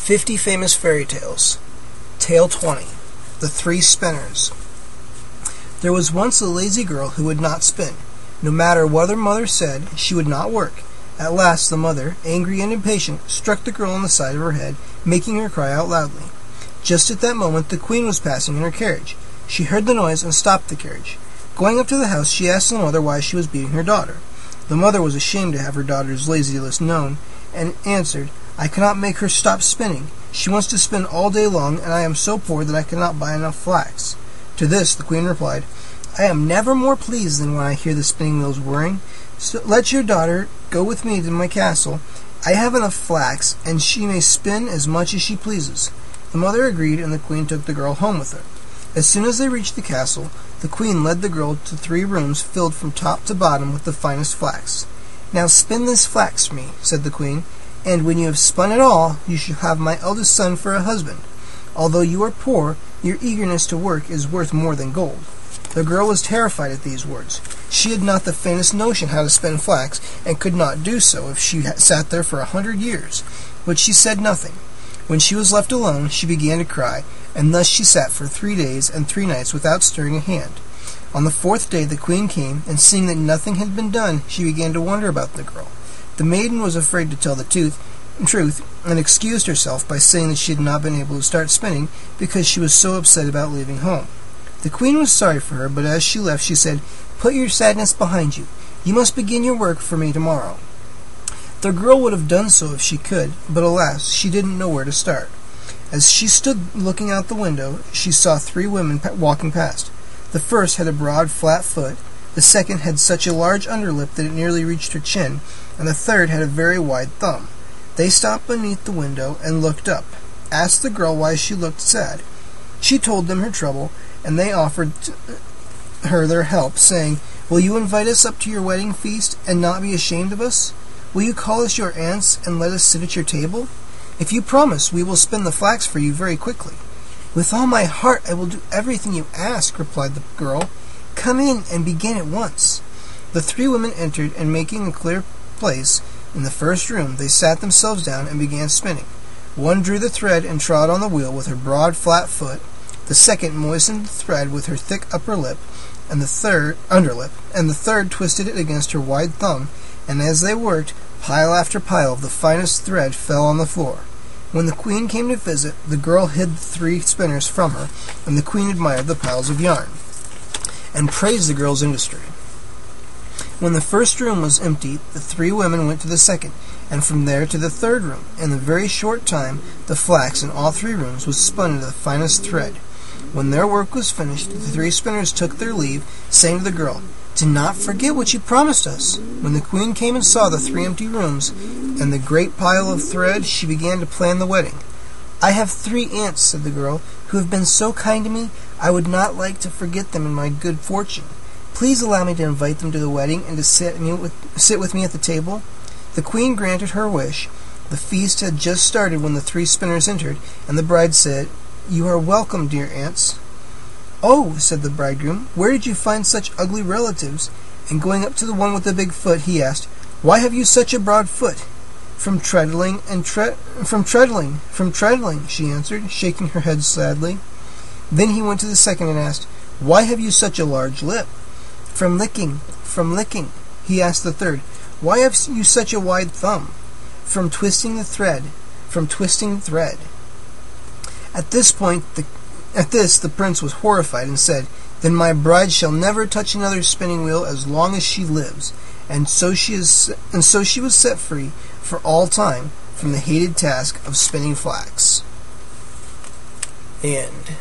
50 Famous Fairy Tales. Tale 20. The Three Spinners. There was once a lazy girl who would not spin. No matter what her mother said, she would not work. At last the mother, angry and impatient, struck the girl on the side of her head, making her cry out loudly. Just at that moment the queen was passing in her carriage. She heard the noise and stopped the carriage. Going up to the house, she asked the mother why she was beating her daughter. The mother was ashamed to have her daughter's laziness known, and answered, "I cannot make her stop spinning. She wants to spin all day long, and I am so poor that I cannot buy enough flax." To this the queen replied, "I am never more pleased than when I hear the spinning wheels whirring. So let your daughter go with me to my castle. I have enough flax, and she may spin as much as she pleases." The mother agreed, and the queen took the girl home with her. As soon as they reached the castle, the queen led the girl to 3 rooms filled from top to bottom with the finest flax. "Now spin this flax for me," said the queen, "and when you have spun it all, you shall have my eldest son for a husband. Although you are poor, your eagerness to work is worth more than gold." The girl was terrified at these words. She had not the faintest notion how to spin flax, and could not do so if she had sat there for 100 years. But she said nothing. When she was left alone, she began to cry, and thus she sat for 3 days and 3 nights without stirring a hand. On the 4th day the queen came, and seeing that nothing had been done, she began to wonder about the girl. The maiden was afraid to tell the truth, and excused herself by saying that she had not been able to start spinning because she was so upset about leaving home. The queen was sorry for her, but as she left she said, "Put your sadness behind you. You must begin your work for me tomorrow." The girl would have done so if she could, but alas, she didn't know where to start. As she stood looking out the window, she saw 3 women walking past. The first had a broad, flat foot, the second had such a large underlip that it nearly reached her chin, and the third had a very wide thumb. They stopped beneath the window and looked up, asked the girl why she looked sad. She told them her trouble, and they offered her their help, saying, "Will you invite us up to your wedding feast and not be ashamed of us? Will you call us your aunts and let us sit at your table? If you promise, we will spin the flax for you very quickly." "With all my heart I will do everything you ask," replied the girl. "Come in and begin at once." The 3 women entered, and making a clear place in the first room, they sat themselves down and began spinning. One drew the thread and trod on the wheel with her broad, flat foot. The second moistened the thread with her thick upper lip, and the third twisted it against her wide thumb, and as they worked, pile after pile of the finest thread fell on the floor. When the queen came to visit, the girl hid the 3 spinners from her, and the queen admired the piles of yarn, and praised the girl's industry. When the first room was empty, the 3 women went to the second, and from there to the 3rd room. In a very short time, the flax in all 3 rooms was spun into the finest thread. When their work was finished, the 3 spinners took their leave, saying to the girl, "Do not forget what you promised us." When the queen came and saw the 3 empty rooms and the great pile of thread, she began to plan the wedding. "I have 3 aunts," said the girl, "who have been so kind to me, I would not like to forget them in my good fortune. Please allow me to invite them to the wedding and to sit with me at the table." The queen granted her wish. The feast had just started when the 3 spinners entered, and the bride said, "You are welcome, dear aunts." "Oh," said the bridegroom, "where did you find such ugly relatives?" And going up to the one with the big foot, he asked, "Why have you such a broad foot?" From treadling, she answered, shaking her head sadly. Then he went to the second and asked, "Why have you such a large lip?" From licking, he asked the third, "Why have you such a wide thumb?" From twisting the thread. At this, the prince was horrified and said, "Then my bride shall never touch another spinning wheel as long as she lives." And so she was set free for all time from the hated task of spinning flax. The end.